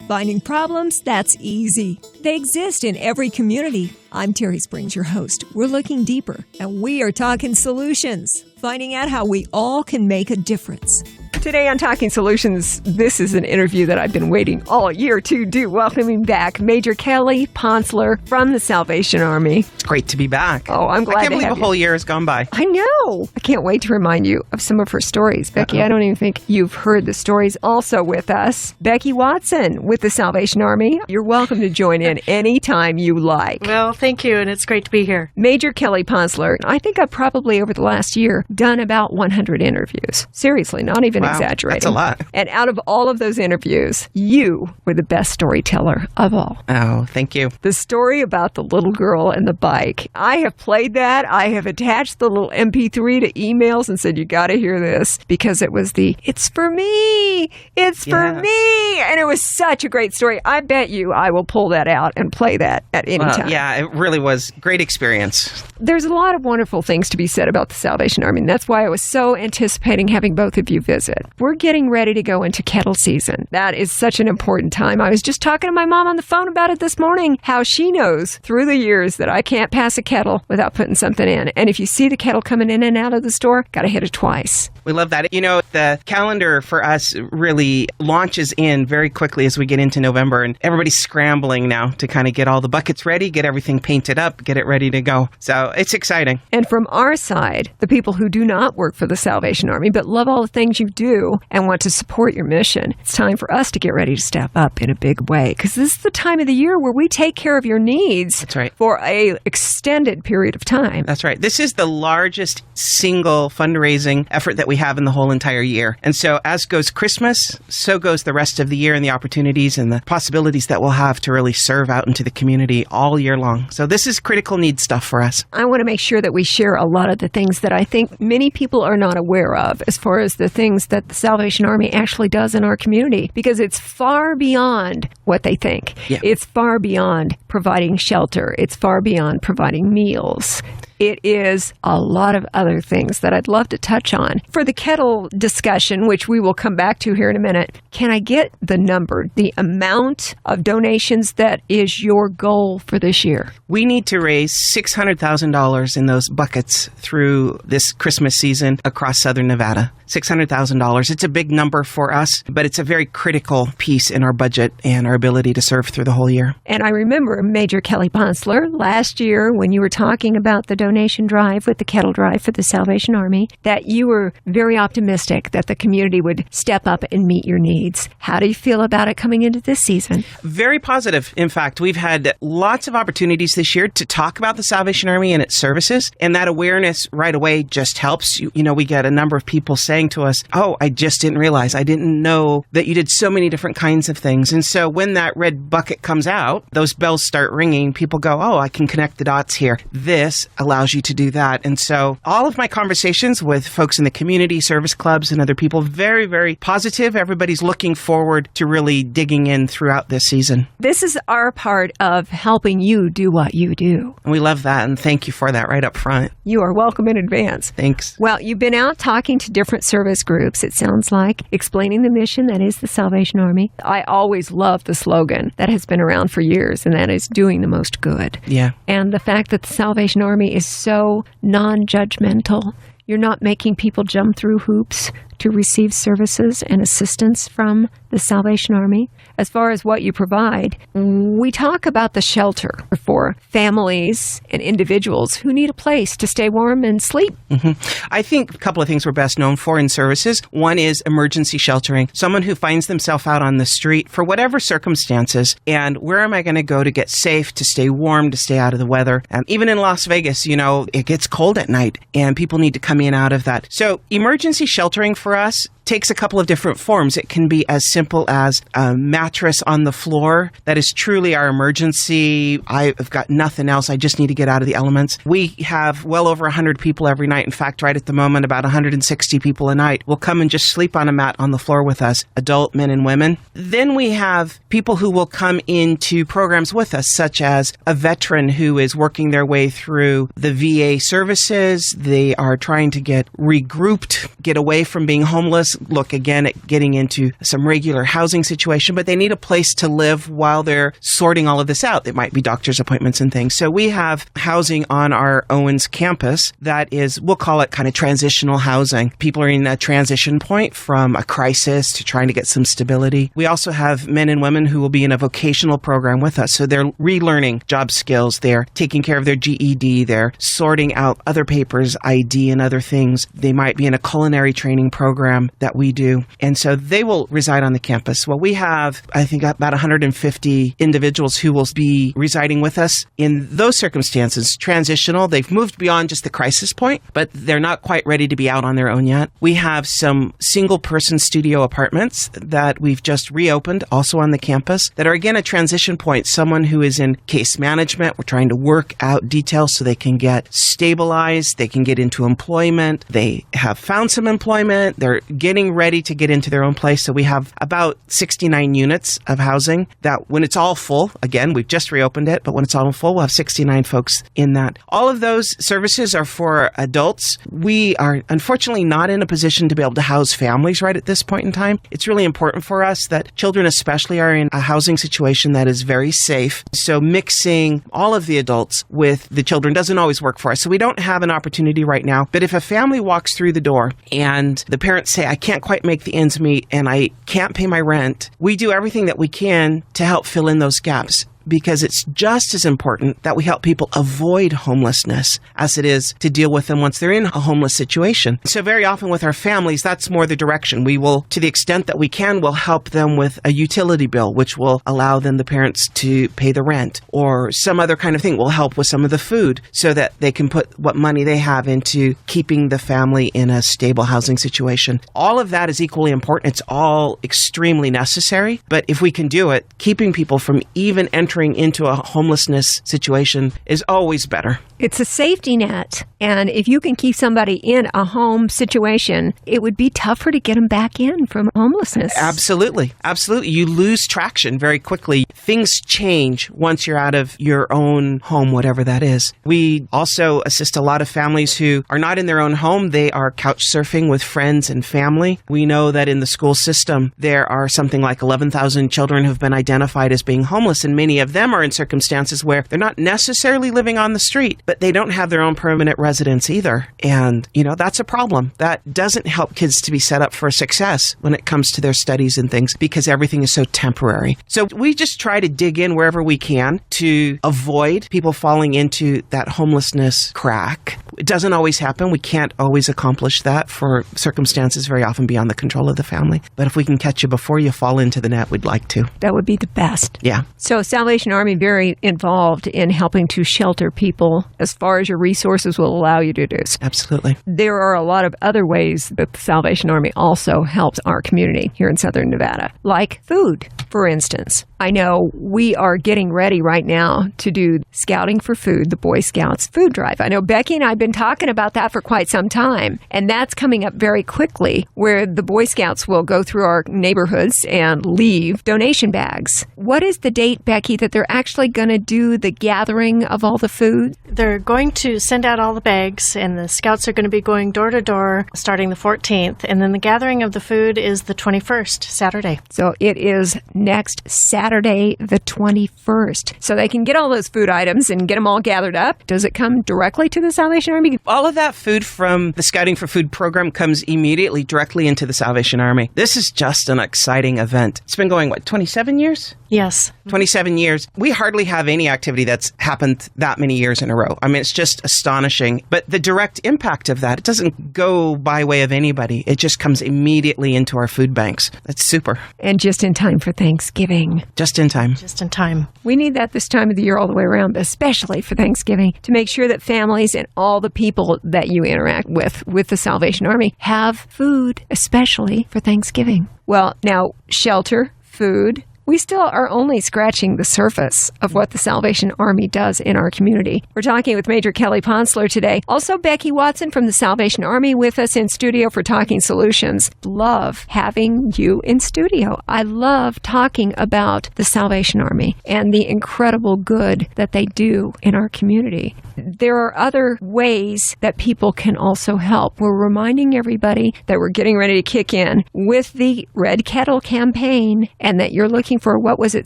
Finding problems? That's easy. They exist in every community. I'm Terry Springs, your host. We're looking deeper, and we are talking solutions, finding out how we all can make a difference. Today on Talking Solutions, this is an interview that I've been waiting all year to do. Welcoming back Major Kelly Pontsler from the Salvation Army. It's great to be back. Oh, I'm glad to have you. I can't believe a whole year has gone by. I know. I can't wait to remind you of some of her stories. Becky, I don't even think you've heard the stories. Also with us, Becky Watson with the Salvation Army. You're welcome to join in anytime you like. Well, thank you, and it's great to be here. Major Kelly Pontsler, I think I've probably over the last year done about 100 interviews. Seriously, not even exaggerating. That's a lot. And out of all of those interviews, you were the best storyteller of all. Oh, thank you. The story about the little girl and the bike. I have played that. I have attached the little MP3 to emails and said, you got to hear this, because it was it's for me. It's for me. And it was such a great story. I bet you I will pull that out and play that at any time. Yeah, it really was a great experience. There's a lot of wonderful things to be said about the Salvation Army, and that's why I was so anticipating having both of you visit. We're getting ready to go into kettle season. That is such an important time. I was just talking to my mom on the phone about it this morning, how she knows through the years that I can't pass a kettle without putting something in. And if you see the kettle coming in and out of the store, got to hit it twice. We love that. You know, the calendar for us really launches in very quickly as we get into November, and everybody's scrambling now to kind of get all the buckets ready, get everything painted up, get it ready to go. So it's exciting. And from our side, the people who do not work for the Salvation Army but love all the things you do and want to support your mission, it's time for us to get ready to step up in a big way, because this is the time of the year where we take care of your needs. That's right. For a extended period of time. That's right. This is the largest single fundraising effort that we have in the whole entire year. And so as goes Christmas, so goes the rest of the year, and the opportunities and the possibilities that we'll have to really serve out into the community all year long. So this is critical need stuff for us. I want to make sure that we share a lot of the things that I think many people are not aware of as far as the things that the Salvation Army actually does in our community, because it's far beyond what they think. Yeah. It's far beyond providing shelter. It's far beyond providing meals. It is a lot of other things that I'd love to touch on. For the kettle discussion, which we will come back to here in a minute, can I get the number, the amount of donations that is your goal for this year? We need to raise $600,000 in those buckets through this Christmas season across Southern Nevada. $600,000. It's a big number for us, but it's a very critical piece in our budget and our ability to serve through the whole year. And I remember Major Kelly Pontsler last year when you were talking about the donation drive with the kettle drive for the Salvation Army, that you were very optimistic that the community would step up and meet your needs. How do you feel about it coming into this season? Very positive. In fact, we've had lots of opportunities this year to talk about the Salvation Army and its services, and that awareness right away just helps. You know, we get a number of people saying to us, oh, I just didn't realize, I didn't know that you did so many different kinds of things. And so when that red bucket comes out, those bells start ringing. People go, oh, I can connect the dots here. This allows you to do that. And so all of my conversations with folks in the community, service clubs, and other people, very, very positive. Everybody's looking forward to really digging in throughout this season. This is our part of helping you do what you do. And we love that, and thank you for that right up front. You are welcome in advance. Thanks. Well, you've been out talking to different service groups, it sounds like, explaining the mission that is the Salvation Army. I always love the slogan that has been around for years, and that is doing the most good. Yeah. And the fact that the Salvation Army is so non-judgmental. You're not making people jump through hoops to receive services and assistance from the Salvation Army. As far as what you provide, we talk about the shelter for families and individuals who need a place to stay warm and sleep. Mm-hmm. I think a couple of things we're best known for in services. One is emergency sheltering. Someone who finds themselves out on the street for whatever circumstances, and where am I going to go to get safe, to stay warm, to stay out of the weather? Even in Las Vegas, you know, it gets cold at night, and people need to come in and out of that. So emergency sheltering for us takes a couple of different forms. It can be as simple as a mattress on the floor. That is truly our emergency. I've got nothing else. I just need to get out of the elements. We have well over 100 people every night. In fact, right at the moment, about 160 people a night will come and just sleep on a mat on the floor with us, adult men and women. Then we have people who will come into programs with us, such as a veteran who is working their way through the VA services. They are trying to get regrouped, get away from being homeless, look again at getting into some regular housing situation, but they need a place to live while they're sorting all of this out. It might be doctor's appointments and things. So we have housing on our Owens campus that is, we'll call it kind of transitional housing. People are in a transition point from a crisis to trying to get some stability. We also have men and women who will be in a vocational program with us. So they're relearning job skills. They're taking care of their GED. They're sorting out other papers, ID and other things. They might be in a culinary training program that we do. And so they will reside on the campus. Well, we have, I think, about 150 individuals who will be residing with us in those circumstances. Transitional, they've moved beyond just the crisis point, but they're not quite ready to be out on their own yet. We have some single-person studio apartments that we've just reopened, also on the campus, that are, again, a transition point. Someone who is in case management, we're trying to work out details so they can get stabilized, they can get into employment, they have found some employment, they're getting ready to get into their own place. So we have about 69 units of housing that when it's all full, again, we've just reopened it, but when it's all full, we'll have 69 folks in that. All of those services are for adults. We are unfortunately not in a position to be able to house families right at this point in time. It's really important for us that children especially are in a housing situation that is very safe. So mixing all of the adults with the children doesn't always work for us. So we don't have an opportunity right now. But if a family walks through the door and the parents say, I can't quite make the ends meet and I can't pay my rent, we do everything that we can to help fill in those gaps, because it's just as important that we help people avoid homelessness as it is to deal with them once they're in a homeless situation. So very often with our families, that's more the direction. We will, to the extent that we can, will help them with a utility bill, which will allow them, the parents, to pay the rent, or some other kind of thing. We'll help with some of the food so that they can put what money they have into keeping the family in a stable housing situation. All of that is equally important. It's all extremely necessary. But if we can do it, keeping people from even entering into a homelessness situation is always better. It's a safety net. And if you can keep somebody in a home situation, it would be tougher to get them back in from homelessness. Absolutely. Absolutely. You lose traction very quickly. Things change once you're out of your own home, whatever that is. We also assist a lot of families who are not in their own home. They are couch surfing with friends and family. We know that in the school system, there are something like 11,000 children who've been identified as being homeless, and many of them are in circumstances where they're not necessarily living on the street, but they don't have their own permanent residence either. And, that's a problem. That doesn't help kids to be set up for success when it comes to their studies and things, because everything is so temporary. So we just try to dig in wherever we can to avoid people falling into that homelessness crack. It doesn't always happen. We can't always accomplish that for circumstances very often beyond the control of the family. But if we can catch you before you fall into the net, we'd like to. That would be the best. Yeah. So Salvation Army very involved in helping to shelter people as far as your resources will allow you to do. Absolutely. There are a lot of other ways that the Salvation Army also helps our community here in Southern Nevada, like food, for instance. I know we are getting ready right now to do Scouting for Food, the Boy Scouts food drive. I know Becky and I have been talking about that for quite some time, and that's coming up very quickly, where the Boy Scouts will go through our neighborhoods and leave donation bags. What is the date, Becky, that they're actually going to do the gathering of all the food? They're going to send out all the bags, and the Scouts are going to be going door to door starting the 14th, and then the gathering of the food is the 21st, Saturday. So it is next Saturday, the 21st. So they can get all those food items and get them all gathered up. Does it come directly to the Salvation Army? All of that food from the Scouting for Food program comes immediately directly into the Salvation Army. This is just an exciting event. It's been going, 27 years? Yes. 27 years. We hardly have any activity that's happened that many years in a row. I mean, it's just astonishing. But the direct impact of that, it doesn't go by way of anybody. It just comes immediately into our food banks. That's super. And just in time for Thanksgiving. Just in time. Just in time. We need that this time of the year all the way around, but especially for Thanksgiving, to make sure that families and all the people that you interact with the Salvation Army, have food, especially for Thanksgiving. Well, now, shelter, food, we still are only scratching the surface of what the Salvation Army does in our community. We're talking with Major Kelly Pontsler today. Also, Becky Watson from the Salvation Army with us in studio for Talking Solutions. Love having you in studio. I love talking about the Salvation Army and the incredible good that they do in our community. There are other ways that people can also help. We're reminding everybody that we're getting ready to kick in with the Red Kettle Campaign and that you're looking for, what was it,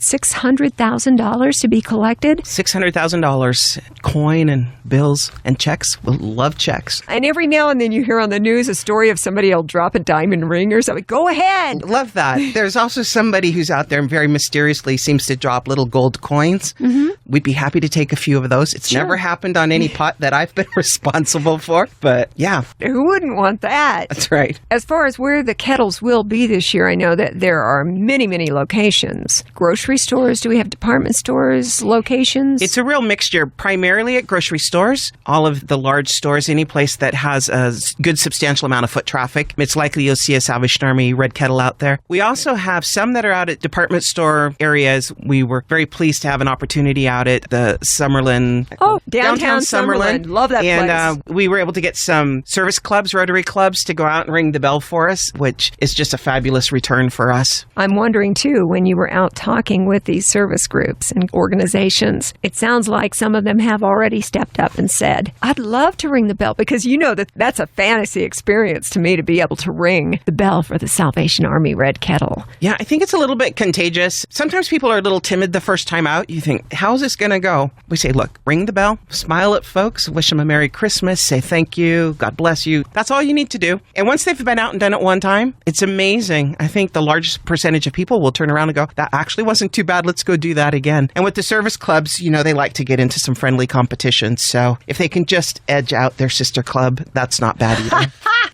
$600,000 to be collected? $600,000 coin and bills and checks. We'll love checks. And every now and then you hear on the news a story of somebody will drop a diamond ring or something. Go ahead. Love that. There's also somebody who's out there and very mysteriously seems to drop little gold coins. We'd be happy to take a few of those. It's never happened on any pot that I've been responsible for, but yeah. Who wouldn't want that? That's right. As far as where the kettles will be this year, I know that there are many, many locations. Grocery stores, do we have department stores, locations? It's a real mixture, primarily at grocery stores, all of the large stores, any place that has a good substantial amount of foot traffic. It's likely you'll see a Salvation Army Red Kettle out there. We also have some that are out at department store areas. We were very pleased to have an opportunity out at the Summerlin. Oh, downtown Summerlin. Love that place. And we were able to get some service clubs, Rotary clubs, to go out and ring the bell for us, which is just a fabulous return for us. I'm wondering, too, when you were out talking with these service groups and organizations, it sounds like some of them have already stepped up and said, I'd love to ring the bell, because you know that that's a fantasy experience to me to be able to ring the bell for the Salvation Army Red Kettle. Yeah, I think it's a little bit contagious. Sometimes people are a little timid the first time out. You think, how's this going to go? We say, look, ring the bell, smile at folks, wish them a Merry Christmas, say thank you, God bless you. That's all you need to do. And once they've been out and done it one time, it's amazing. I think the largest percentage of people will turn around and go, that actually wasn't too bad. Let's go do that again. And with the service clubs, you know, they like to get into some friendly competitions. So if they can just edge out their sister club, that's not bad either.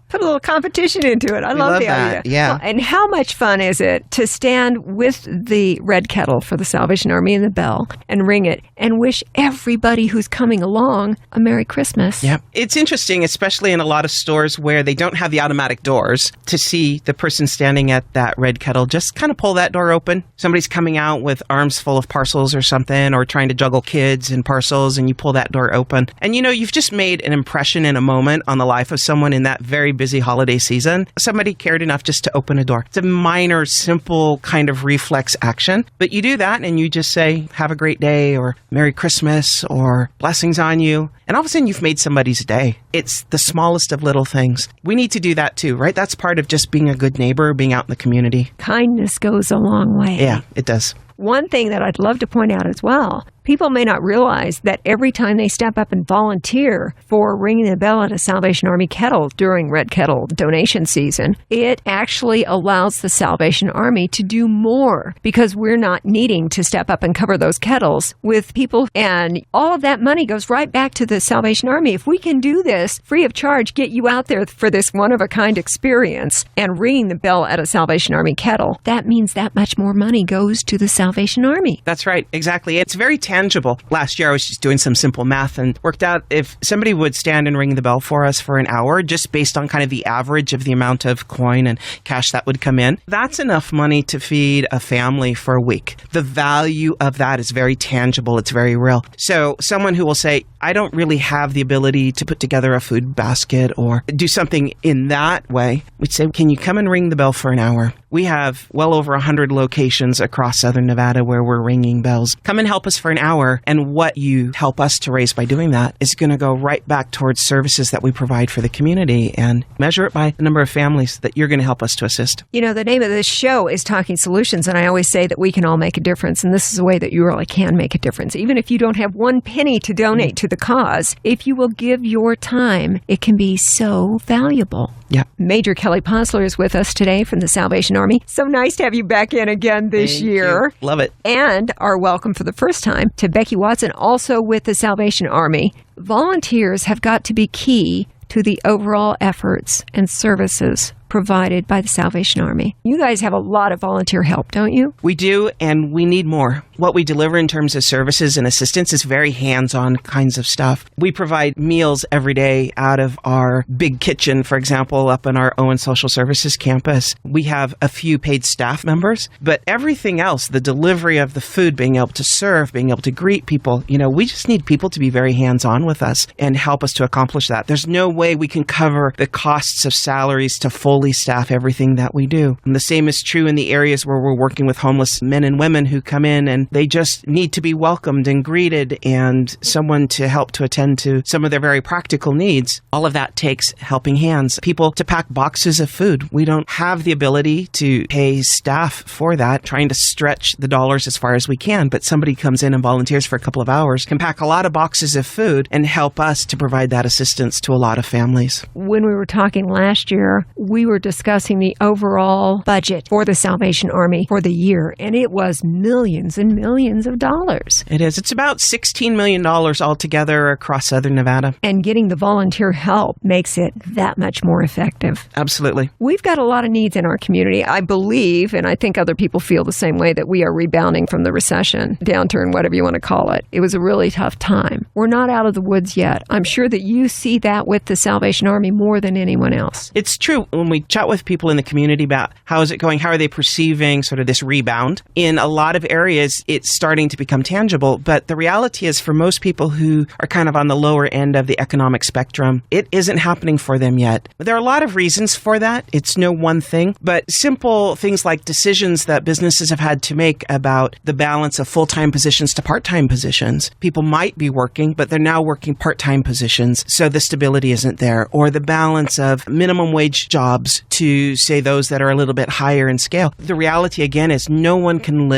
Put a little competition into it. I love the idea. Yeah. Well, and how much fun is it to stand with the Red Kettle for the Salvation Army and the bell and ring it and wish everybody who's coming along a Merry Christmas? Yeah. It's interesting, especially in a lot of stores where they don't have the automatic doors, to see the person standing at that Red Kettle just kind of pull that door open. Somebody's coming out with arms full of parcels or something, or trying to juggle kids and parcels, and you pull that door open. And you know, you've just made an impression in a moment on the life of someone in that very busy holiday season. Somebody cared enough just to open a door. It's a minor, simple kind of reflex action, but you do that and you just say, have a great day, or Merry Christmas, or blessings on you. And all of a sudden you've made somebody's day. It's the smallest of little things. We need to do that too, right? That's part of just being a good neighbor, being out in the community. Kindness goes a long way. Yeah, it does. One thing that I'd love to point out as well, people may not realize that every time they step up and volunteer for ringing the bell at a Salvation Army kettle during Red Kettle donation season, it actually allows the Salvation Army to do more, because we're not needing to step up and cover those kettles with people, and all of that money goes right back to the Salvation Army. If we can do this free of charge, get you out there for this one-of-a-kind experience and ringing the bell at a Salvation Army kettle, that means that much more money goes to the Salvation Army. That's right. Exactly. It's very tangible. Last year, I was just doing some simple math and worked out if somebody would stand and ring the bell for us for an hour, just based on kind of the average of the amount of coin and cash that would come in, that's enough money to feed a family for a week. The value of that is very tangible. It's very real. So someone who will say, I don't really have the ability to put together a food basket or do something in that way, we'd say, can you come and ring the bell for an hour? We have well over 100 locations across Southern Nevada where we're ringing bells. Come and help us for an hour, and what you help us to raise by doing that is going to go right back towards services that we provide for the community, and measure it by the number of families that you're going to help us to assist. You know, the name of this show is Talking Solutions, and I always say that we can all make a difference, and this is a way that you really can make a difference. Even if you don't have one penny to donate to the cause, if you will give your time, it can be so valuable. Yeah. Major Kelly Pontsler is with us today from the Salvation Army. So nice to have you back in again this year. You. Love it. And our welcome for the first time to Becky Watson, also with the Salvation Army. Volunteers have got to be key to the overall efforts and services provided by the Salvation Army. You guys have a lot of volunteer help, don't you? We do, and we need more. What we deliver in terms of services and assistance is very hands-on kinds of stuff. We provide meals every day out of our big kitchen, for example, up on our Owen Social Services campus. We have a few paid staff members, but everything else, the delivery of the food, being able to serve, being able to greet people, we just need people to be very hands-on with us and help us to accomplish that. There's no way we can cover the costs of salaries to fully staff everything that we do. And the same is true in the areas where we're working with homeless men and women who come in and they just need to be welcomed and greeted and someone to help to attend to some of their very practical needs. All of that takes helping hands. People to pack boxes of food. We don't have the ability to pay staff for that, trying to stretch the dollars as far as we can, but somebody comes in and volunteers for a couple of hours, can pack a lot of boxes of food and help us to provide that assistance to a lot of families. When we were talking last year, we were discussing the overall budget for the Salvation Army for the year, and it was millions and millions of dollars. It is. It's about $16 million altogether across Southern Nevada. And getting the volunteer help makes it that much more effective. Absolutely. We've got a lot of needs in our community. I believe, and I think other people feel the same way, that we are rebounding from the recession, downturn, whatever you want to call it. It was a really tough time. We're not out of the woods yet. I'm sure that you see that with the Salvation Army more than anyone else. It's true. When we chat with people in the community about how is it going, how are they perceiving sort of this rebound, in a lot of areas, it's starting to become tangible. But the reality is for most people who are kind of on the lower end of the economic spectrum, it isn't happening for them yet. There are a lot of reasons for that. It's no one thing, but simple things like decisions that businesses have had to make about the balance of full-time positions to part-time positions. People might be working, but they're now working part-time positions, so the stability isn't there. Or the balance of minimum wage jobs to, say, those that are a little bit higher in scale. The reality, again, is no one can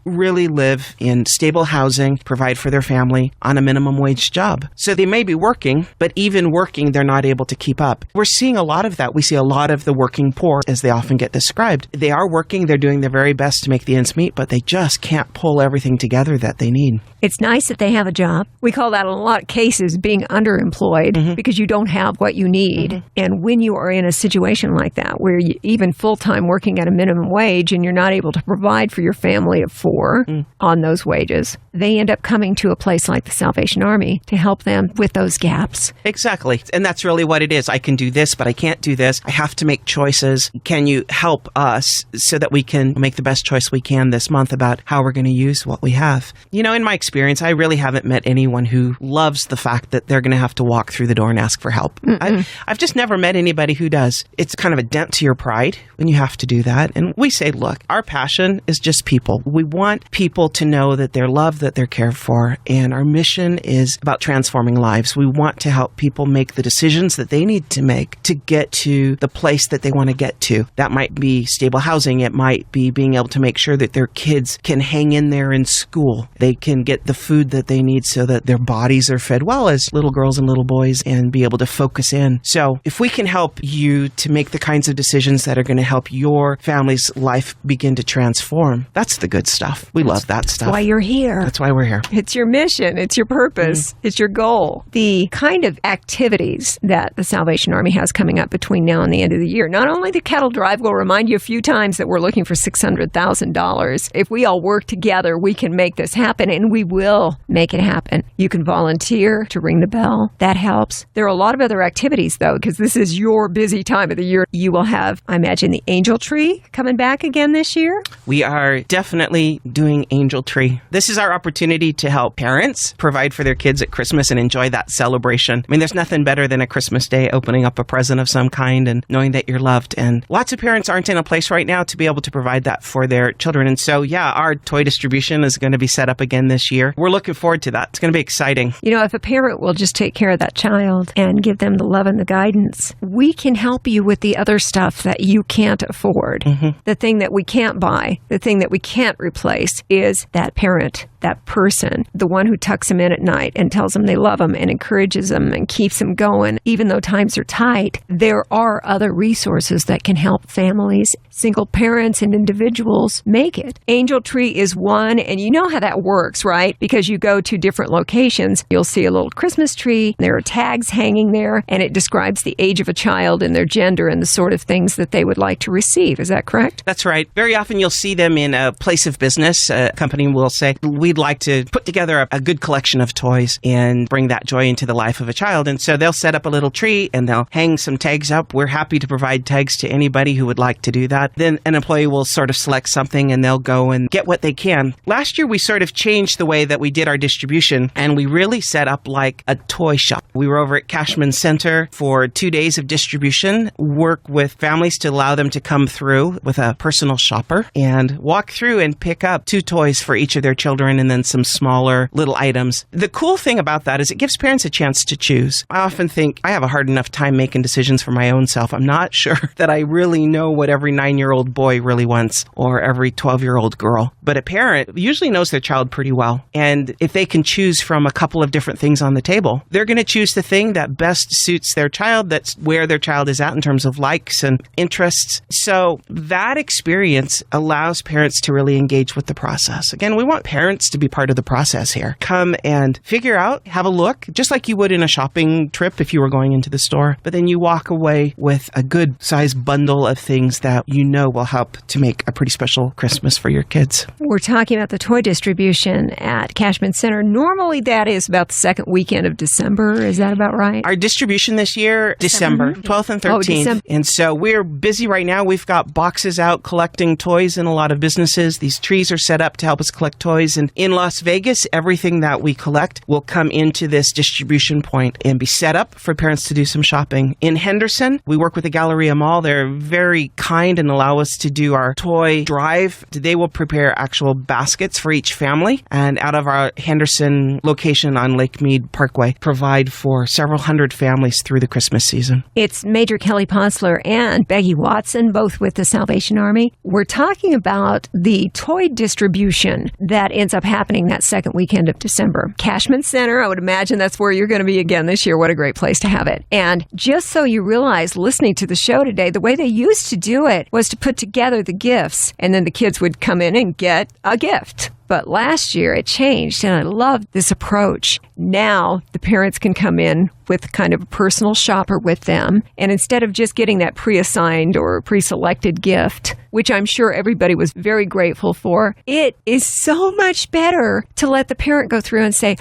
really live in stable housing, provide for their family on a minimum wage job. So they may be working, but even working, they're not able to keep up. We're seeing a lot of that. We see a lot of the working poor, as they often get described. They are working, they're doing their very best to make the ends meet, but they just can't pull everything together that they need. It's nice that they have a job. We call that in a lot of cases being underemployed because you don't have what you need. And when you are in a situation like that, where you, even full-time working at a minimum wage and you're not able to provide for your family of four on those wages, they end up coming to a place like the Salvation Army to help them with those gaps. Exactly. And that's really what it is. I can do this, but I can't do this. I have to make choices. Can you help us so that we can make the best choice we can this month about how we're going to use what we have? In my experience, I really haven't met anyone who loves the fact that they're going to have to walk through the door and ask for help. I've just never met anybody who does. It's kind of a dent to your pride when you have to do that. And we say, look, our passion is just people. We want people to know that they're loved, that they're cared for. And our mission is about transforming lives. We want to help people make the decisions that they need to make to get to the place that they want to get to. That might be stable housing. It might be being able to make sure that their kids can hang in there in school. They can get the food that they need so that their bodies are fed well as little girls and little boys and be able to focus in. So if we can help you to make the kinds of decisions that are going to help your family's life begin to transform, that's the good stuff. We love that stuff. That's why you're here. That's why we're here. It's your mission. It's your purpose. It's your goal. The kind of activities that the Salvation Army has coming up between now and the end of the year, not only the cattle drive, will remind you a few times that we're looking for $600,000. If we all work together, we can make this happen, and we will make it happen. You can volunteer to ring the bell. That helps. There are a lot of other activities, though, because this is your busy time of the year. You will have, I imagine, the Angel Tree coming back again this year? We are definitely doing Angel Tree. This is our opportunity to help parents provide for their kids at Christmas and enjoy that celebration. I mean, there's nothing better than a Christmas day opening up a present of some kind and knowing that you're loved. And lots of parents aren't in a place right now to be able to provide that for their children. And so, yeah, our toy distribution is going to be set up again this year. We're looking forward to that. It's going to be exciting. If a parent will just take care of that child and give them the love and the guidance, we can help you with the other stuff that you can't afford. The thing that we can't buy, the thing that we can't replace is that parent, that person, the one who tucks them in at night and tells them they love them and encourages them and keeps them going. Even though times are tight, there are other resources that can help families, single parents, and individuals make it. Angel Tree is one, and you know how that works, right? Because you go to different locations, you'll see a little Christmas tree, there are tags hanging there, and it describes the age of a child and their gender and and the sort of things that they would like to receive. Is that correct? That's right. Very often you'll see them in a place of business. A company will say, we'd like to put together a good collection of toys and bring that joy into the life of a child. And so they'll set up a little tree and they'll hang some tags up. We're happy to provide tags to anybody who would like to do that. Then an employee will sort of select something and they'll go and get what they can. Last year, we sort of changed the way that we did our distribution, and we really set up like a toy shop. We were over at Cashman Center for 2 days of distribution, work with families to allow them to come through with a personal shopper and walk through and pick up 2 toys for each of their children and then some smaller little items. The cool thing about that is it gives parents a chance to choose. I often think I have a hard enough time making decisions for my own self. I'm not sure that I really know what every 9-year-old boy really wants or every 12-year-old girl. But a parent usually knows their child pretty well. And if they can choose from a couple of different things on the table, they're going to choose the thing that best suits their child. That's where their child is at in terms of likes and interests. So that experience allows parents to really engage with the process. Again, we want parents to be part of the process here. Come and figure out, have a look, just like you would in a shopping trip if you were going into the store. But then you walk away with a good size bundle of things that you know will help to make a pretty special Christmas for your kids. We're talking about the toy distribution at Cashman Center. Normally that is about the second weekend of December. Is that about right? Our distribution this year, December 12th and 13th. Oh, December. And so we're busy right now. We've got boxes out collecting toys in a lot of businesses. These trees are set up to help us collect toys. And in Las Vegas, everything that we collect will come into this distribution point and be set up for parents to do some shopping. In Henderson, we work with the Galleria Mall. They're very kind and allow us to do our toy drive. They will prepare actual baskets for each family. And out of our Henderson location on Lake Mead Parkway, provide for several hundred families through the Christmas season. It's Major Kelly Pontsler and Becky Watson, both with the Salvation Army. We're talking about the toy distribution that ends up happening that second weekend of December. Cashman Center, I would imagine that's where you're going to be again this year. What a great place to have it. And just so you realize, listening to the show today, the way they used to do it was to put together the gifts, and then the kids would come in and get a gift. But last year it changed, and I love this approach. Now the parents can come in with kind of a personal shopper with them, and instead of just getting that pre-assigned or pre-selected gift, which I'm sure everybody was very grateful for, it is so much better to let the parent go through and say,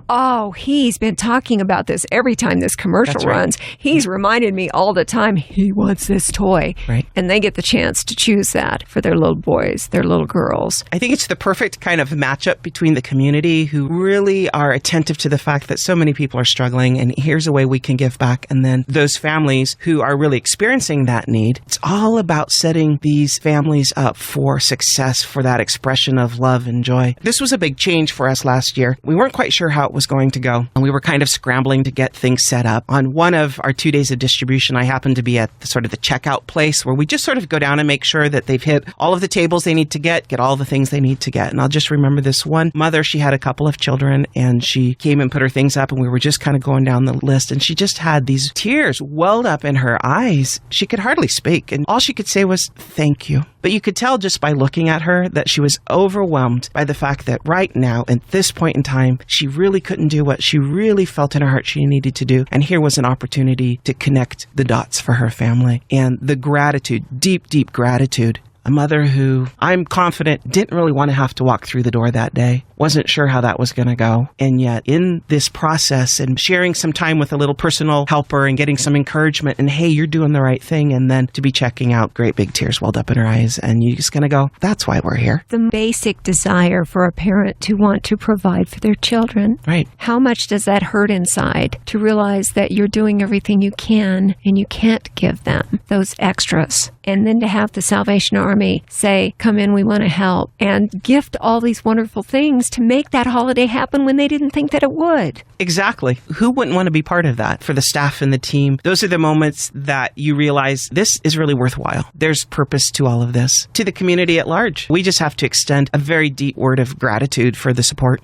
oh, he's been talking about this every time this commercial runs. He's reminded me all the time he wants this toy. Right. And they get the chance to choose that for their little boys, their little girls. I think it's the perfect kind of matchup between the community who really are attentive to the fact that so many people are struggling, and here's a way we can give back. And then those families who are really experiencing that need. It's all about setting these families up for success, for that expression of love and joy. This was a big change for us last year. We weren't quite sure how it was going to go, and we were kind of scrambling to get things set up. On one of our 2 days of distribution, I happened to be at the checkout place where we just sort of go down and make sure that they've hit all of the tables they need to get all the things they need to get. And I'll just remember this one mother, she had a couple of children, and she came and put her things up, and we were just kind of going down the list, and she just had these tears welled up in her eyes. She could hardly speak, and all she could say was, thank you. But you could tell just by looking at her that she was overwhelmed by the fact that right now, at this point in time, she really couldn't do what she really felt in her heart she needed to do. And here was an opportunity to connect the dots for her family. And the gratitude, deep, deep gratitude. A mother who, I'm confident, didn't really want to have to walk through the door that day. Wasn't sure how that was going to go. And yet in this process and sharing some time with a little personal helper and getting some encouragement and, hey, you're doing the right thing. And then to be checking out, great big tears welled up in her eyes. And you're just going to go, that's why we're here. The basic desire for a parent to want to provide for their children. Right. How much does that hurt inside to realize that you're doing everything you can and you can't give them those extras? And then to have the Salvation Army say, come in, we want to help, and gift all these wonderful things to make that holiday happen when they didn't think that it would. Exactly. Who wouldn't want to be part of that? For the staff and the team, those are the moments that you realize this is really worthwhile. There's purpose to all of this. To the community at large, we just have to extend a very deep word of gratitude for the support.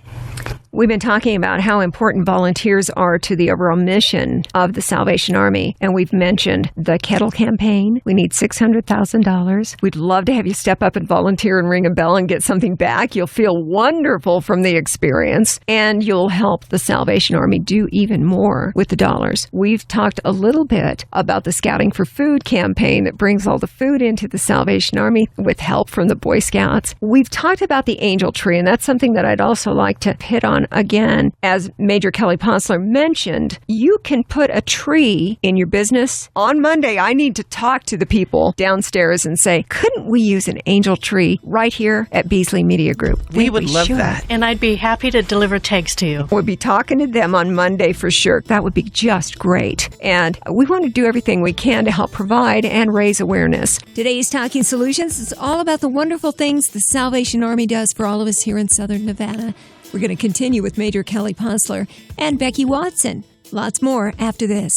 We've been talking about how important volunteers are to the overall mission of the Salvation Army, and we've mentioned the Kettle Campaign. We need $600,000. We'd love to have you step up and volunteer and ring a bell and get something back. You'll feel wonderful from the experience, and you'll help the Salvation Army do even more with the dollars. We've talked a little bit about the Scouting for Food campaign that brings all the food into the Salvation Army with help from the Boy Scouts. We've talked about the angel tree, and that's something that I'd also like to hit on again. As Major Kelly Pontsler mentioned, you can put a tree in your business. On Monday, I need to talk to the people downstairs and say, couldn't we use an angel tree right here at Beasley Media Group? We would love that. And I'd be happy to deliver tags to you. We'll be talking to them on Monday for sure. That would be just great. And we want to do everything we can to help provide and raise awareness. Today's Talking Solutions is all about the wonderful things the Salvation Army does for all of us here in Southern Nevada. We're going to continue with Major Kelly Pontsler and Becky Watson. Lots more after this.